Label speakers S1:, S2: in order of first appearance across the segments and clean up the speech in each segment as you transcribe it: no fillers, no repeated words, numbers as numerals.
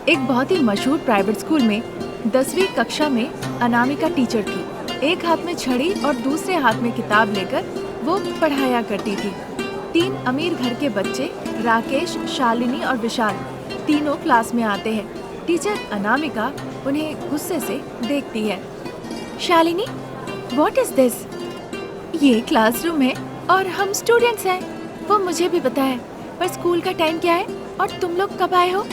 S1: एक बहुत ही मशहूर प्राइवेट स्कूल में 10वीं कक्षा में अनामिका टीचर थी। एक हाथ में छड़ी और दूसरे हाथ में किताब लेकर वो पढ़ाया करती थी। 3 अमीर घर के बच्चे राकेश, शालिनी और विशाल तीनों क्लास में आते हैं। टीचर अनामिका उन्हें गुस्से से देखती है। Shalini, what is this? ये क्लासरूम है और हम स्टूडेंट्स हैं। वो मुझे भी पता है, पर स्कूल का टाइम क्या है और तुम लोग कब आए हो?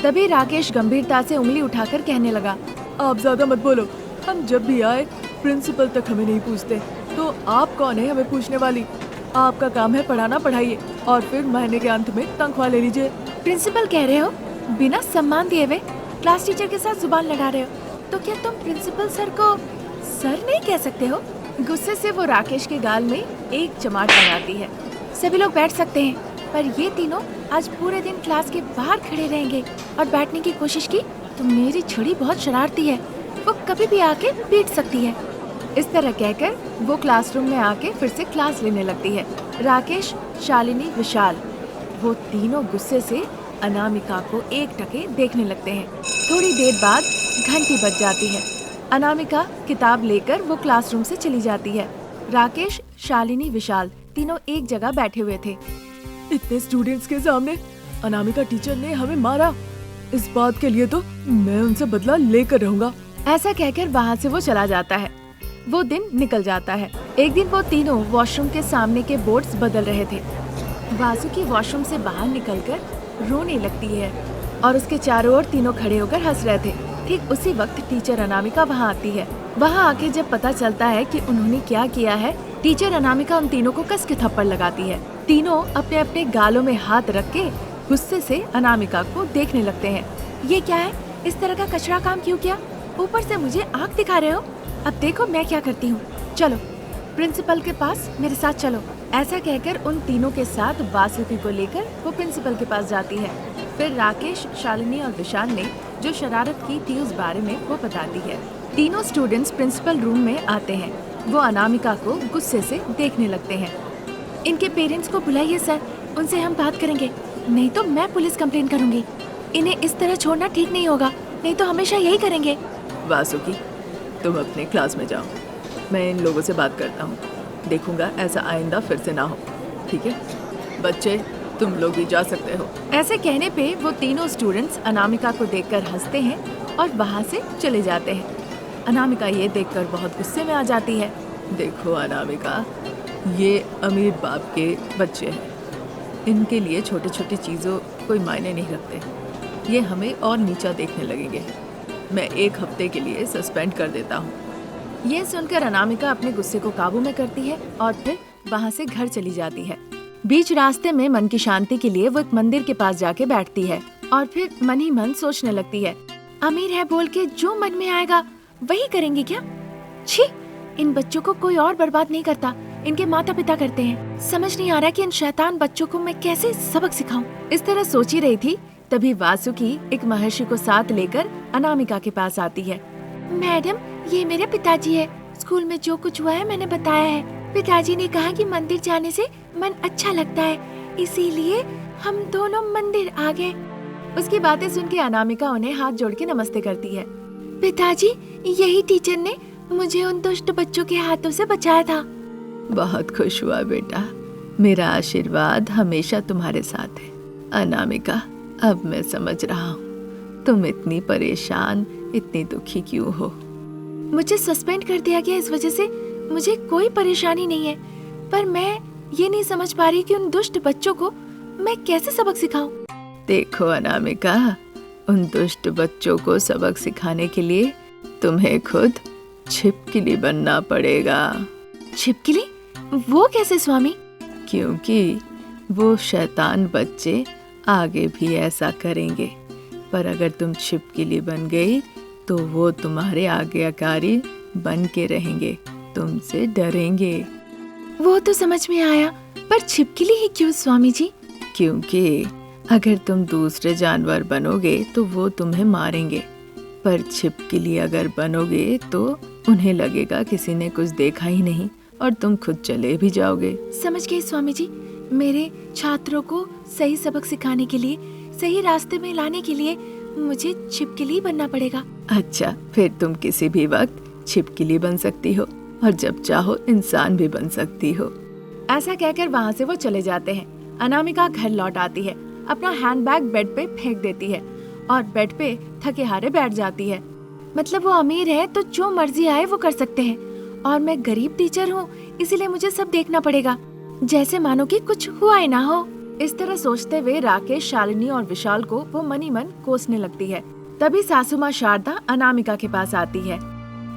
S1: तभी राकेश गंभीरता से उंगली उठाकर कहने लगा,
S2: आप ज्यादा मत बोलो। हम जब भी आए प्रिंसिपल तक हमें नहीं पूछते, तो आप कौन है हमें पूछने वाली? आपका काम है पढ़ाना, पढ़ाइए और फिर महीने के अंत में तनख्वाह ले लीजिए।
S1: प्रिंसिपल कह रहे हो? बिना सम्मान दिए हुए क्लास टीचर के साथ जुबान लड़ा रहे हो, तो क्या तुम प्रिंसिपल सर को सर नहीं कह सकते हो? गुस्से से वो राकेश के गाल में एक चमाट लगाती है। सभी लोग बैठ सकते हैं, पर ये तीनों आज पूरे दिन क्लास के बाहर खड़े रहेंगे और बैठने की कोशिश की तो मेरी छड़ी बहुत शरारती है, वो कभी भी आके पीट सकती है। इस तरह कहकर वो क्लासरूम में आके फिर से क्लास लेने लगती है। राकेश, शालिनी, विशाल वो तीनों गुस्से से अनामिका को एकटके देखने लगते हैं। थोड़ी देर बाद घंटी बज जाती है। अनामिका किताब लेकर वो क्लासरूम से चली जाती है। राकेश, शालिनी, विशाल तीनों एक जगह बैठे हुए थे।
S2: इतने स्टूडेंट्स के सामने अनामिका टीचर ने हमें मारा। इस बात के लिए तो मैं उनसे बदला लेकर रहूंगा।
S1: ऐसा कहकर वहाँ से वो चला जाता है। वो दिन निकल जाता है। एक दिन वो तीनों वॉशरूम के सामने के बोर्ड्स बदल रहे थे। वासुकी वॉशरूम से बाहर निकलकर रोने लगती है और उसके चारों ओर तीनों खड़े होकर हंस रहे थे। ठीक उसी वक्त टीचर अनामिका वहाँ आती है। वहाँ आके जब पता चलता है कि उन्होंने क्या किया है, टीचर अनामिका उन तीनों को कस के थप्पड़ लगाती है। तीनों अपने अपने गालों में हाथ रख के गुस्से से अनामिका को देखने लगते हैं। ये क्या है? इस तरह का कचरा काम क्यों किया? ऊपर से मुझे आँख दिखा रहे हो? अब देखो मैं क्या करती हूँ। चलो प्रिंसिपल के पास मेरे साथ चलो। ऐसा कहकर उन तीनों के साथ वासुकी को लेकर वो प्रिंसिपल के पास जाती है। फिर राकेश, शालिनी और विशाल ने जो शरारत की थी उस बारे में वो बताती है। तीनों स्टूडेंट्स प्रिंसिपल रूम में आते हैं। वो अनामिका को गुस्से से देखने लगते हैं। इनके पेरेंट्स को बुलाइए सर, उनसे हम बात करेंगे, नहीं तो मैं पुलिस कंप्लेन करूंगी। इन्हें इस तरह छोड़ना ठीक नहीं होगा, नहीं तो हमेशा यही करेंगे।
S2: वासुकी, तुम अपने क्लास में जाओ, मैं इन लोगों से बात करता हूँ। देखूंगा ऐसा आइंदा फिर से ना हो, ठीक है? बच्चे तुम लोग भी जा सकते हो।
S1: ऐसे कहने पे वो तीनों स्टूडेंट्स अनामिका को देखकर हंसते हैं और वहाँ से चले जाते हैं। अनामिका ये देखकर बहुत गुस्से में आ जाती है।
S2: देखो अनामिका, ये अमीर बाप के बच्चे हैं, इनके लिए छोटी छोटी चीज़ों कोई मायने नहीं रखते। ये हमें और नीचा देखने लगेंगे। मैं 1 हफ्ते के लिए सस्पेंड कर देता हूँ।
S1: ये सुनकर अनामिका अपने गुस्से को काबू में करती है और फिर वहाँ से घर चली जाती है। बीच रास्ते में मन की शांति के लिए वो एक मंदिर के पास जाके बैठती है और फिर मन ही मन सोचने लगती है, अमीर है बोल के जो मन में आएगा वही करेंगे क्या? छी, इन बच्चों को कोई और बर्बाद नहीं करता, इनके माता पिता करते हैं। समझ नहीं आ रहा कि इन शैतान बच्चों को मैं कैसे सबक सिखाऊं। इस तरह सोच ही रही थी, तभी वासुकी एक महर्षि को साथ लेकर अनामिका के पास आती है। मैडम, ये मेरे पिताजी है। स्कूल में जो कुछ हुआ है मैंने बताया है। पिताजी ने कहा कि मंदिर जाने से मन अच्छा लगता है, इसीलिए हम दोनों मंदिर आ गए। उसकी बातें सुन के अनामिका उन्हें हाथ जोड़ के नमस्ते करती है। पिताजी, यही टीचर ने मुझे उन दुष्ट बच्चों के हाथों से बचाया था।
S2: बहुत खुश हुआ बेटा, मेरा आशीर्वाद हमेशा तुम्हारे साथ है। अनामिका, अब मैं समझ रहा हूँ तुम इतनी परेशान, इतनी दुखी क्यों हो।
S1: मुझे सस्पेंड कर दिया गया, इस वजह से मुझे कोई परेशानी नहीं है, पर मैं ये नहीं समझ पा रही कि उन दुष्ट बच्चों को मैं कैसे सबक सिखाऊं।
S2: देखो अनामिका, उन दुष्ट बच्चों को सबक सिखाने के लिए तुम्हें खुद छिपकली बनना पड़ेगा।
S1: छिपकली? वो कैसे स्वामी?
S2: क्योंकि वो शैतान बच्चे आगे भी ऐसा करेंगे, पर अगर तुम छिपकली बन गई तो वो तुम्हारे आज्ञाकारी बन के रहेंगे, तुमसे डरेंगे।
S1: वो तो समझ में आया, पर छिपकली ही क्यों स्वामी जी?
S2: क्योंकि अगर तुम दूसरे जानवर बनोगे तो वो तुम्हें मारेंगे, पर छिपकली अगर बनोगे तो उन्हें लगेगा किसी ने कुछ देखा ही नहीं और तुम खुद चले भी जाओगे।
S1: समझ गई स्वामी जी। मेरे छात्रों को सही सबक सिखाने के लिए, सही रास्ते में लाने के लिए मुझे छिपकली बनना पड़ेगा।
S2: अच्छा, फिर तुम किसी भी वक्त छिपकली बन सकती हो और जब चाहो इंसान भी बन सकती हो।
S1: ऐसा कहकर वहाँ से वो चले जाते हैं। अनामिका घर लौट आती है, अपना हैंडबैग बेड पे फेंक देती है और बेड पे थके हारे बैठ जाती है। मतलब वो अमीर है तो जो मर्जी आए वो कर सकते हैं और मैं गरीब टीचर हूँ, इसीलिए मुझे सब देखना पड़ेगा, जैसे मानो कि कुछ हुआ ही ना हो। इस तरह सोचते हुए राकेश, शालिनी और विशाल को वो मनी मन कोसने लगती है। तभी सासू माँ शारदा अनामिका के पास आती है।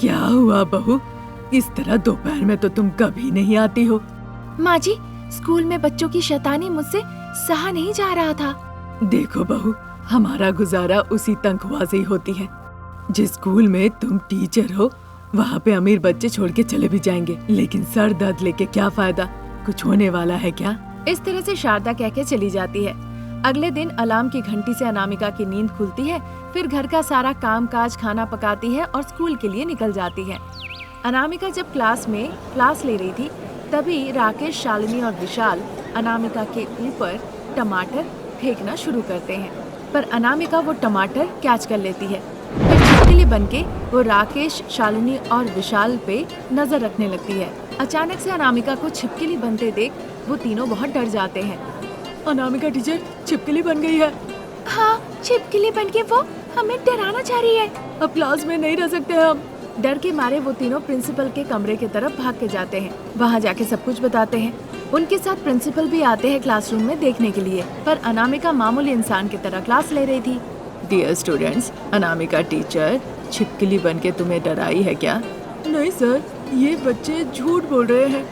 S2: क्या हुआ बहू, इस तरह दोपहर में तो तुम कभी नहीं आती हो।
S1: माँ जी, स्कूल में बच्चों की शैतानी मुझसे सहा नहीं जा रहा था।
S2: देखो बहू, हमारा गुजारा उसी तनख्वाह से ही होती है। जिस स्कूल में तुम टीचर हो वहाँ पे अमीर बच्चे छोड़ के चले भी जाएंगे, लेकिन सर दर्द लेके क्या फायदा, कुछ होने वाला है क्या?
S1: इस तरह से शारदा कह के चली जाती है। अगले दिन अलार्म की घंटी से अनामिका की नींद खुलती है। फिर घर का सारा काम काज, खाना पकाती है और स्कूल के लिए निकल जाती है। अनामिका जब क्लास ले रही थी तभी राकेश, शालिनी और विशाल अनामिका के ऊपर टमाटर फेंकना शुरू करते हैं, पर अनामिका वो टमाटर कैच कर लेती है। फिर छिपकली बनके वो राकेश, शालिनी और विशाल पे नजर रखने लगती है। अचानक से अनामिका को छिपकली बनते देख वो तीनों बहुत डर जाते हैं।
S2: अनामिका टीचर छिपकली बन गई है।
S1: हाँ, छिपकली बनके वो हमें डराना चाह रही है।
S2: अब क्लास में नहीं रह सकते हम।
S1: डर के मारे वो तीनों प्रिंसिपल के कमरे की तरफ भाग के जाते हैं। वहाँ जाके सब कुछ बताते हैं। उनके साथ प्रिंसिपल भी आते हैं क्लासरूम में देखने के लिए, पर अनामिका मामूली इंसान की तरह क्लास ले रही थी।
S2: डियर स्टूडेंट्स, अनामिका टीचर छिपकली बनके तुम्हें डराई है क्या? नहीं सर, ये बच्चे झूठ बोल रहे हैं।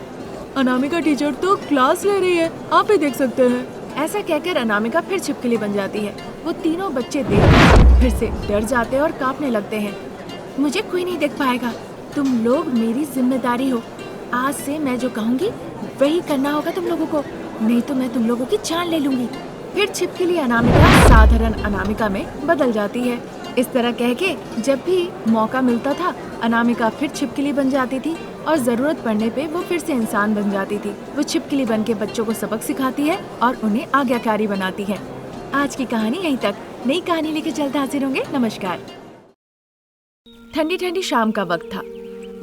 S2: अनामिका टीचर तो क्लास ले रही है, आप ही देख सकते हैं।
S1: ऐसा कहकर अनामिका फिर छिपकली बन जाती है। वो तीनों बच्चे देखकर फिर से डर जाते और कांपने लगते हैं। मुझे कोई नहीं देख पाएगा, तुम लोग मेरी जिम्मेदारी हो। आज से मैं जो कहूँगी वही करना होगा तुम लोगों को, नहीं तो मैं तुम लोगों की जान ले लूंगी। फिर छिपकली अनामिका साधारण अनामिका में बदल जाती है। इस तरह कह के जब भी मौका मिलता था अनामिका फिर छिपकली बन जाती थी और जरूरत पड़ने पे वो फिर से इंसान बन जाती थी। वो छिपकली बन के बच्चों को सबक सिखाती है और उन्हें आज्ञाकारी बनाती है। आज की कहानी यहीं तक। नई कहानी लेके जल्द हाजिर होंगे। नमस्कार। ठंडी ठंडी शाम का वक्त था।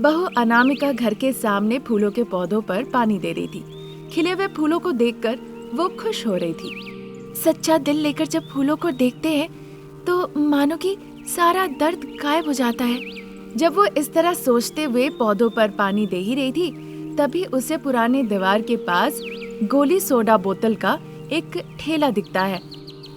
S1: बहू अनामिका घर के सामने फूलों के पौधों पर पानी दे रही थी। खिले हुए फूलों को देखकर वो खुश हो रही थी। सच्चा दिल लेकर जब फूलों को देखते हैं तो मानो कि सारा दर्द गायब हो जाता है। जब वो इस तरह सोचते हुए पौधों पर पानी दे ही रही थी तभी उसे पुराने दीवार के पास गोली सोडा बोतल का एक ठेला दिखता है।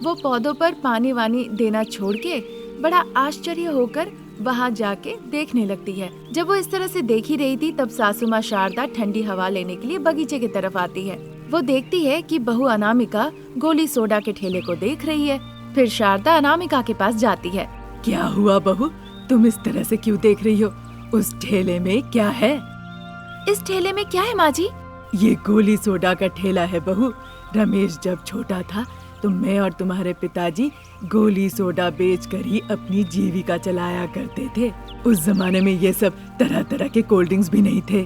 S1: वो पौधों पर पानी वानी देना छोड़ के बड़ा आश्चर्य होकर वहाँ जाके देखने लगती है। जब वो इस तरह से देख ही रही थी तब सासू माँ शारदा ठंडी हवा लेने के लिए बगीचे की तरफ आती है। वो देखती है कि बहू अनामिका गोली सोडा के ठेले को देख रही है। फिर शारदा अनामिका के पास जाती है।
S2: क्या हुआ बहू, तुम इस तरह से क्यों देख रही हो? उस ठेले में क्या है?
S1: इस ठेले में क्या है माँ जी?
S2: ये गोली सोडा का ठेला है बहू। रमेश जब छोटा था तो मैं और तुम्हारे पिताजी गोली सोडा बेचकर ही अपनी जीविका चलाया करते थे। उस जमाने में ये सब तरह तरह के कोल्ड ड्रिंक्स भी नहीं थे।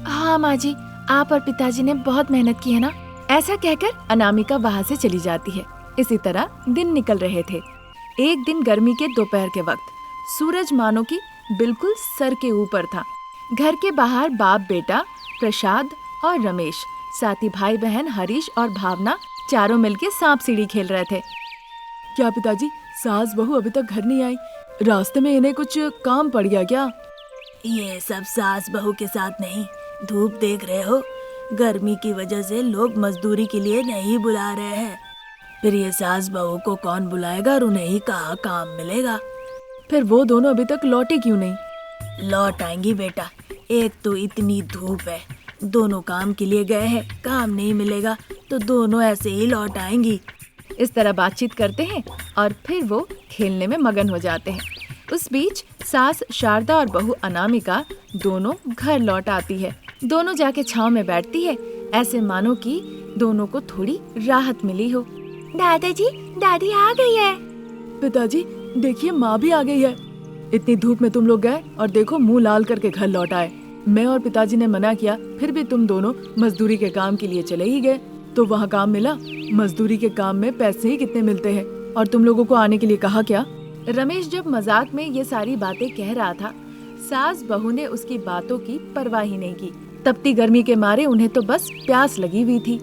S1: हाँ माँ जी, आप और पिताजी ने बहुत मेहनत की है ना। ऐसा कहकर अनामिका वहाँ से चली जाती है। इसी तरह दिन निकल रहे थे। एक दिन गर्मी के दोपहर के वक्त सूरज मानो की बिल्कुल सर के ऊपर था। घर के बाहर बाप बेटा प्रसाद और रमेश, साथ ही भाई बहन हरीश और भावना चारों मिलके सांप सीढ़ी खेल रहे थे।
S2: क्या पिताजी, सास बहू अभी तक घर नहीं आई? रास्ते में इन्हें कुछ काम पड़ गया क्या?
S3: ये सब सास बहू के साथ नहीं, धूप देख रहे हो, गर्मी की वजह से लोग मजदूरी के लिए नहीं बुला रहे हैं। फिर ये सास बहू को कौन बुलाएगा और उन्हें ही कहाँ काम मिलेगा।
S2: फिर वो दोनों अभी तक लौटे क्यों नहीं?
S3: लौट आएंगी बेटा, एक तो इतनी धूप है, दोनों काम के लिए गए हैं, काम नहीं मिलेगा तो दोनों ऐसे ही लौट आएंगी।
S1: इस तरह बातचीत करते हैं और फिर वो खेलने में मगन हो जाते हैं। उस बीच सास शारदा और बहू अनामिका दोनों घर लौट आती है। दोनों जाके छांव में बैठती है, ऐसे मानो कि दोनों को थोड़ी राहत मिली हो। दादाजी, दादी आ गई है।
S2: पिताजी देखिए, माँ भी आ गई है। इतनी धूप में तुम लोग गए और देखो मुंह लाल करके घर लौट आए। मैं और पिताजी ने मना किया, फिर भी तुम दोनों मजदूरी के काम के लिए चले ही गए। तो वहाँ काम मिला? मजदूरी के काम में पैसे ही कितने मिलते हैं,
S1: और तुम लोगों को आने के लिए कहा क्या? रमेश जब मजाक में ये सारी बातें कह रहा था, सास बहू ने उसकी बातों की परवाह ही नहीं की। तपती गर्मी के मारे उन्हें तो बस प्यास लगी हुई थी।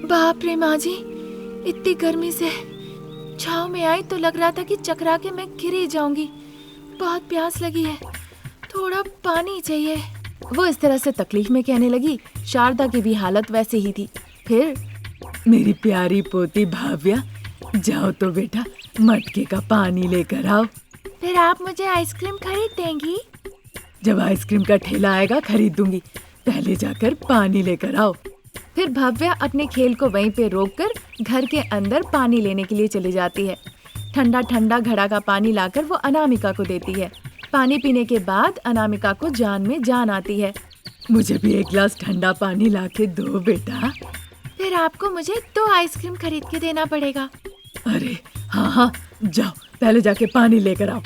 S1: बाप रे माँ जी, इतनी गर्मी से छाव में आई तो लग रहा था कि चकरा के मैं गिर ही जाऊंगी। बहुत प्यास लगी है, थोड़ा पानी चाहिए। वो इस तरह से तकलीफ में कहने लगी। शारदा की भी हालत वैसे ही थी। फिर
S2: मेरी प्यारी पोती भाव्या, जाओ तो बेटा मटके का पानी लेकर आओ।
S1: फिर आप मुझे आइसक्रीम खरीद देंगी?
S2: जब आइसक्रीम का ठेला आएगा खरीद दूंगी, पहले जाकर पानी लेकर आओ।
S1: फिर भव्या अपने खेल को वहीं पे रोककर घर के अंदर पानी लेने के लिए चली जाती है। ठंडा ठंडा घड़ा का पानी लाकर वो अनामिका को देती है। पानी पीने के बाद अनामिका को जान में जान आती है।
S2: मुझे भी एक गिलास ठंडा पानी लाके दो बेटा।
S1: फिर आपको मुझे 2 आइसक्रीम खरीद के देना पड़ेगा।
S2: अरे हाँ, जाओ पहले जाके पानी लेकर आओ।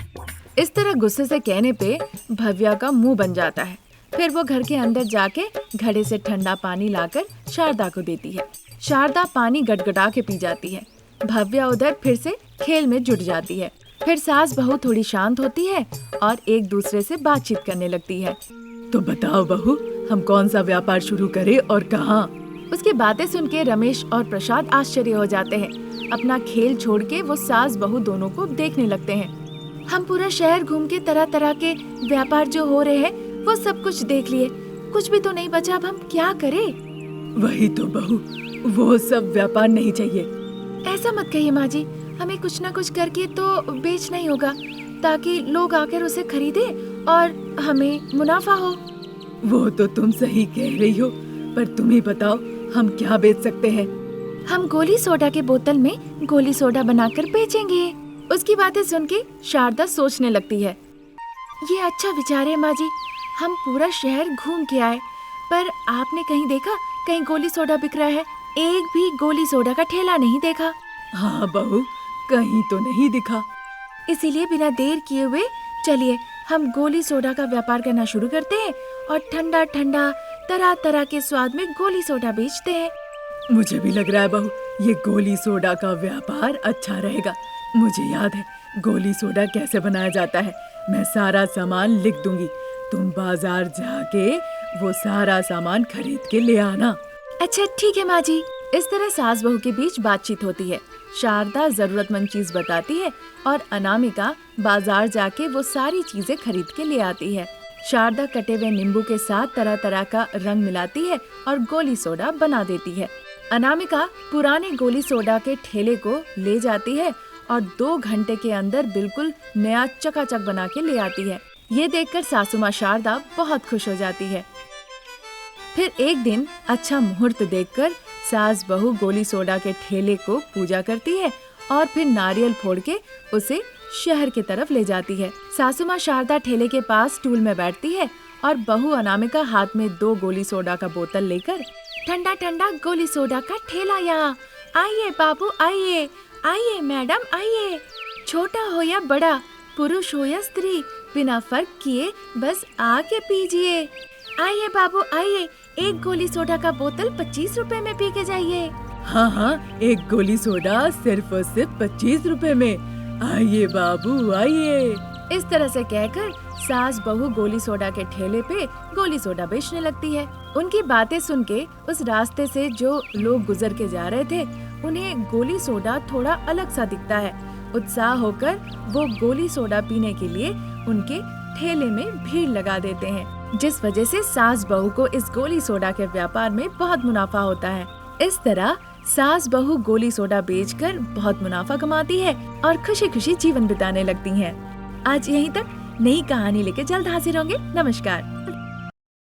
S1: इस तरह गुस्से से कहने पे भव्या का मुंह बन जाता है। फिर वो घर के अंदर जाके घड़े से ठंडा पानी लाकर शारदा को देती है। शारदा पानी गटगटा के पी जाती है। भव्या उधर फिर से खेल में जुट जाती है। फिर सास बहू थोड़ी शांत होती है और एक दूसरे से बातचीत करने लगती है।
S2: तो बताओ बहू, हम कौन सा व्यापार शुरू करें और कहाँ?
S1: उसकी बातें सुन के रमेश और प्रसाद आश्चर्य हो जाते हैं। अपना खेल छोड़ के वो सास बहू दोनों को देखने लगते हैं। हम पूरा शहर घूम के तरह तरह के व्यापार जो हो रहे हैं वो सब कुछ देख लिए, कुछ भी तो नहीं बचा। अब हम क्या करें?
S2: वही तो बहू, वो सब व्यापार नहीं चाहिए।
S1: ऐसा मत कहिए माँ जी, हमें कुछ ना कुछ करके तो बेचना ही होगा ताकि लोग आकर उसे खरीदे और हमें मुनाफा हो।
S2: वो तो तुम सही कह रही हो, पर तुम ही बताओ हम क्या बेच सकते हैं?
S1: हम गोली सोडा के बोतल में गोली सोडा बनाकर बेचेंगे। उसकी बातें सुन के शारदा सोचने लगती है। ये अच्छा विचार है माँ जी, हम पूरा शहर घूम के आए पर आपने कहीं देखा कहीं गोली सोडा बिक रहा है? एक भी गोली सोडा का ठेला नहीं देखा।
S2: हाँ बहू, कहीं तो नहीं दिखा।
S1: इसीलिए बिना देर किए हुए चलिए हम गोली सोडा का व्यापार करना शुरू करते हैं और ठंडा ठंडा तरह तरह के स्वाद में गोली सोडा बेचते हैं।
S2: मुझे भी लग रहा है बहू, ये गोली सोडा का व्यापार अच्छा रहेगा। मुझे याद है गोली सोडा कैसे बनाया जाता है। मैं सारा सामान लिख दूंगी, तुम बाजार जाके वो सारा सामान खरीद के ले आना।
S1: अच्छा ठीक है माँ जी। इस तरह सास बहू के बीच बातचीत होती है। शारदा जरूरतमंद चीज बताती है और अनामिका बाजार जाके वो सारी चीजें खरीद के ले आती है। शारदा कटे हुए नींबू के साथ तरह तरह का रंग मिलाती है और गोली सोडा बना देती है। अनामिका पुराने गोली सोडा के ठेले को ले जाती है और 2 घंटे के अंदर बिल्कुल नया चकाचक बना के ले आती है। ये देखकर सासू माँ शारदा बहुत खुश हो जाती है। फिर एक दिन अच्छा मुहूर्त देखकर सास बहू गोली सोडा के ठेले को पूजा करती है और फिर नारियल फोड़ के उसे शहर की तरफ ले जाती है। सासू माँ शारदा ठेले के पास स्टूल में बैठती है और बहू अनामिका हाथ में 2 गोली सोडा का बोतल लेकर, ठंडा ठंडा गोली सोडा का ठेला यहाँ, आइए बाबू आइए, आइए मैडम आइए, छोटा हो या बड़ा, पुरुष हो या स्त्री, बिना फर्क किए बस आके पीजिए। आइए बाबू आइए, एक गोली सोडा का बोतल 25 रुपए में पी के जाइए।
S2: हाँ, एक गोली सोडा सिर्फ और सिर्फ 25 रुपए में। आइए बाबू आइए।
S1: इस तरह से कहकर सास बहू गोली सोडा के ठेले पे गोली सोडा बेचने लगती है। उनकी बातें सुन के उस रास्ते से जो लोग गुजर के जा रहे थे उन्हें गोली सोडा थोड़ा अलग सा दिखता है। उत्साह होकर वो गोली सोडा पीने के लिए उनके ठेले में भीड़ लगा देते हैं, जिस वजह से सास बहू को इस गोली सोडा के व्यापार में बहुत मुनाफा होता है। इस तरह सास बहू गोली सोडा बेचकर बहुत मुनाफा कमाती है और खुशी खुशी जीवन बिताने लगती हैं। आज यहीं तक। नई कहानी लेके जल्द हाजिर होंगे। नमस्कार।